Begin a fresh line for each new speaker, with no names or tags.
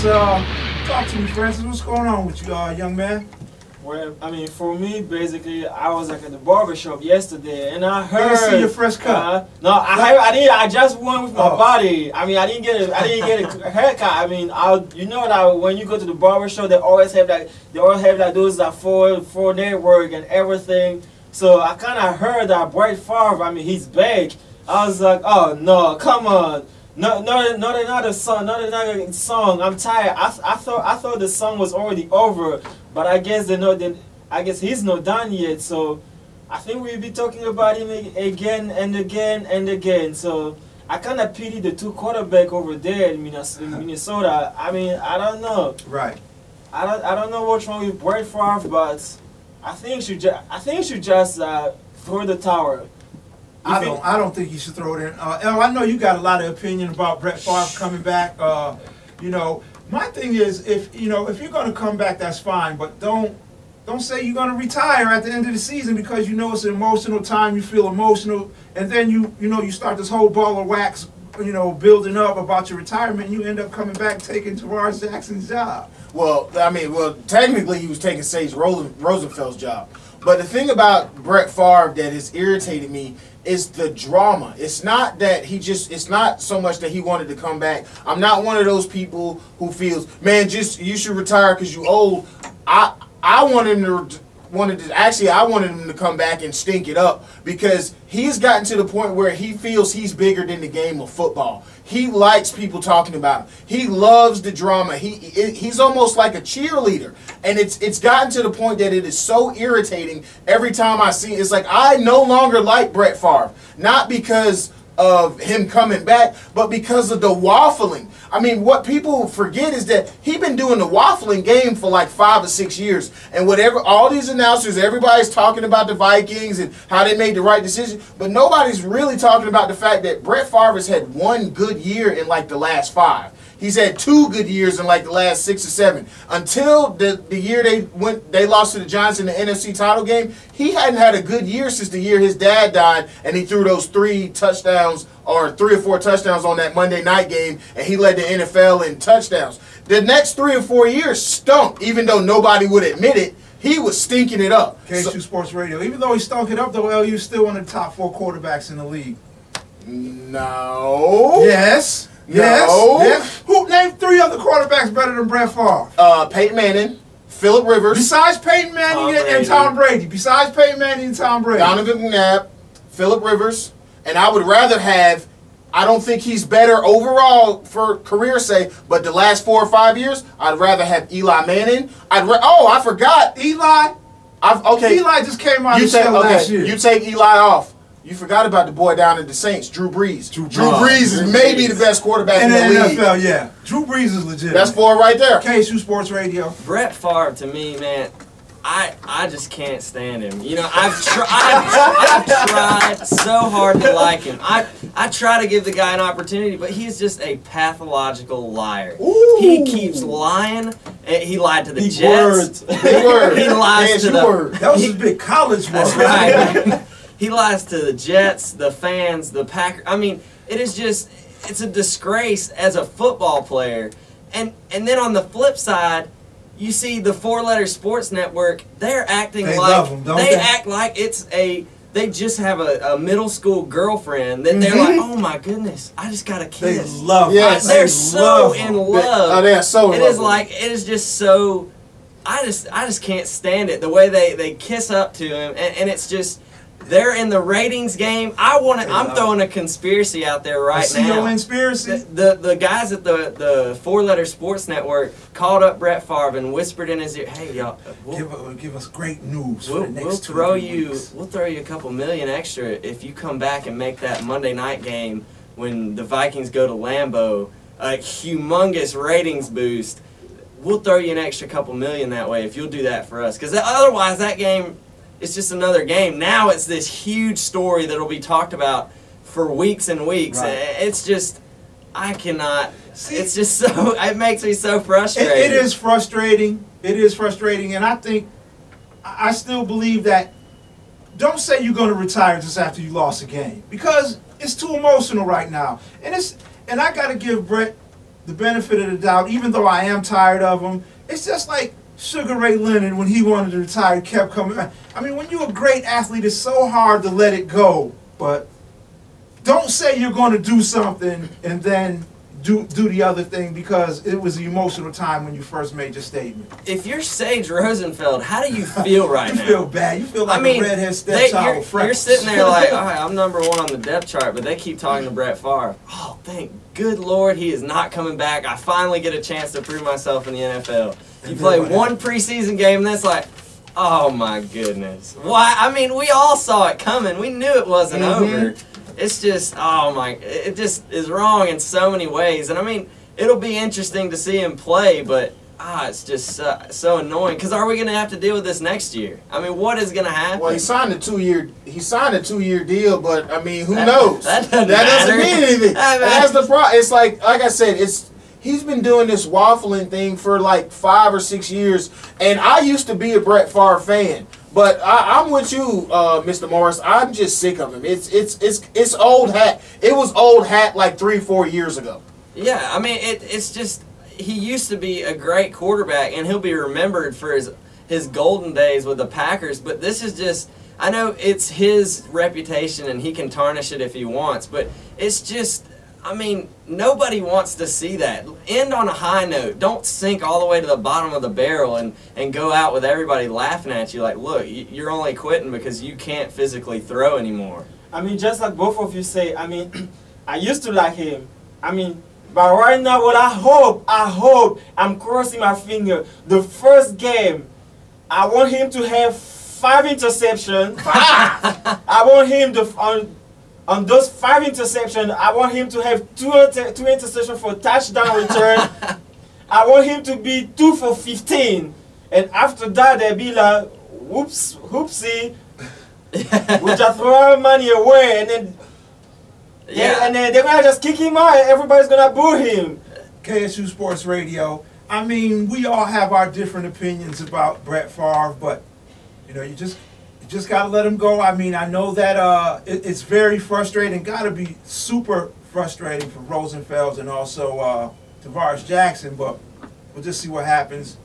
Talk to me, Francis. What's going on with you, young man?
Well, I mean, for me, basically, I was like at the barber shop yesterday, and I heard.
Let me see your fresh cut.
No, I didn't. I just went with my body. I mean, I didn't get a haircut. I mean, you know that when you go to the barber shop, they always have that. They always have that those that for network and everything. So I kind of heard that Brett Favre. I mean, he's big. I was like, oh no, come on. No, not another song, not another song. I'm tired. I thought the song was already over, but I guess I guess he's not done yet. So I think we'll be talking about him again and again and again. So I kind of pity the two quarterback over there in Minnesota. I mean, I don't know.
Right.
I don't know what's wrong with Brett Favre, but I think you should just throw the towel.
I don't think you should throw it in. I know you got a lot of opinion about Brett Favre coming back. You know, my thing is, if you're going to come back, that's fine. But don't say you're going to retire at the end of the season because you know it's an emotional time. You feel emotional, and then you start this whole ball of wax, building up about your retirement. And you end up coming back taking Tavares Jackson's job.
Well, I mean, technically he was taking Sage Rosenfeld's job. But the thing about Brett Favre that has irritated me is the drama. It's not that it's not so much that he wanted to come back. I'm not one of those people who feels, man, you should retire because you old. I wanted him to come back and stink it up because he's gotten to the point where he feels he's bigger than the game of football. He likes people talking about him. He loves the drama. He's almost like a cheerleader. And it's gotten to the point that it is so irritating every time I see it. It's like I no longer like Brett Favre. Not because of him coming back, but because of the waffling. I mean, what people forget is that he's been doing the waffling game for like 5 or 6 years. And all these announcers, everybody's talking about the Vikings and how they made the right decision. But nobody's really talking about the fact that Brett Favre has had one good year in like the last 5. He's had 2 good years in like the last 6 or 7. Until the year they lost to the Giants in the NFC title game, he hadn't had a good year since the year his dad died and he threw those 3 touchdowns or 3 or 4 touchdowns on that Monday night game, and he led the NFL in touchdowns. The next 3 or 4 years stunk, even though nobody would admit it. He was stinking it up.
KSU Sports Radio. Even though he stunk it up, though, LU's still one of the top 4 quarterbacks in the league.
No.
Yes. Yes.
No.
Yes. Who named 3 other quarterbacks better than Brett Favre?
Peyton Manning, Phillip Rivers.
Besides Peyton Manning and Tom Brady. Besides Peyton Manning and Tom Brady.
Donovan McNabb, Phillip Rivers, and I would rather have. I don't think he's better overall for career sake, but the last 4 or 5 years, I'd rather have Eli Manning. I forgot
Eli.
Okay.
Eli just came out of the last year.
You take Eli off. You forgot about the boy down at the Saints, Drew Brees. Drew Brees is maybe the best quarterback in the league.
NFL, yeah. Drew Brees is legit.
That's 4 right there.
KSU Sports Radio.
Brett Favre, to me, man, I just can't stand him. I've tried so hard to like him. I try to give the guy an opportunity, but he's just a pathological liar.
Ooh.
He keeps lying. He lied to the
Big
Jets.
Big word.
He lies to the.
That was his big college word.
That's right. He lies to the Jets, the fans, the Packers. I mean, it's a disgrace as a football player. And then on the flip side, you see the 4-letter sports network, they're acting act like they just have a middle school girlfriend that they're like, oh my goodness, I just got a kiss.
They love
They're so in love.
They are so in love.
It is just so, I just can't stand it, the way they kiss up to him, and it's just, they're in the ratings game. I'm throwing a conspiracy out there right now.
Conspiracy.
The guys at the 4-letter sports network called up Brett Favre and whispered in his ear, "Hey y'all,
give us great news.
We'll throw you a couple million extra if you come back and make that Monday night game when the Vikings go to Lambeau, a humongous ratings boost. We'll throw you an extra couple million that way if you'll do that for us. Because otherwise that game." It's just another game. Now it's this huge story that will be talked about for weeks and weeks. Right. It's just, I cannot. It's just so. It makes me so frustrated.
It is frustrating. It is frustrating, and I still believe that. Don't say you're going to retire just after you lost a game because it's too emotional right now, and I got to give Brett the benefit of the doubt, even though I am tired of him. It's just like Sugar Ray Leonard when he wanted to retire, kept coming back. I mean, when you're a great athlete, it's so hard to let it go. But don't say you're going to do something and then do the other thing because it was an emotional time when you first made your statement.
If you're Sage Rosenfeld, how do you feel right now?
You feel bad. You feel like a redhead stepchild with freckles.
You're sitting there like, all right, I'm number 1 on the depth chart, but they keep talking to Brett Favre. Oh, thank good Lord he is not coming back. I finally get a chance to prove myself in the NFL. You play one preseason game, and that's like, oh my goodness. Why? I mean, we all saw it coming. We knew it wasn't over. It's just, oh my, it just is wrong in so many ways. And I mean, it'll be interesting to see him play, but it's just so annoying. Because are we going to have to deal with this next year? I mean, what is going to happen?
Well, he signed a 2-year deal, but I mean, who knows?
That
doesn't mean anything. That's the problem. It's like I said, he's been doing this waffling thing for like 5 or 6 years, and I used to be a Brett Favre fan. But I'm with you, Mr. Morris. I'm just sick of him. It's old hat. It was old hat like 3-4 years ago.
Yeah, I mean it's just he used to be a great quarterback, and he'll be remembered for his golden days with the Packers. But this is just, I know it's his reputation, and he can tarnish it if he wants. But it's just, I mean, nobody wants to see that. End on a high note. Don't sink all the way to the bottom of the barrel and go out with everybody laughing at you like, look, you're only quitting because you can't physically throw anymore.
I mean, just like both of you say, I mean, I used to like him. I mean, but right now, what I hope, I'm crossing my finger, the first game, I want him to have 5 interceptions. I want him to, on those 5 interceptions, I want him to have 2 interceptions for touchdown return. I want him to be 2 for 15. And after that, they'll be like, whoops, whoopsie. We just throw our money away. And then, and then they're going to just kick him out and everybody's going to boo him.
KSU Sports Radio. I mean, we all have our different opinions about Brett Favre, but, you know, you just got to let him go. I mean, I know that it's very frustrating. Got to be super frustrating for Rosenfeld and also Tavares Jackson, but we'll just see what happens.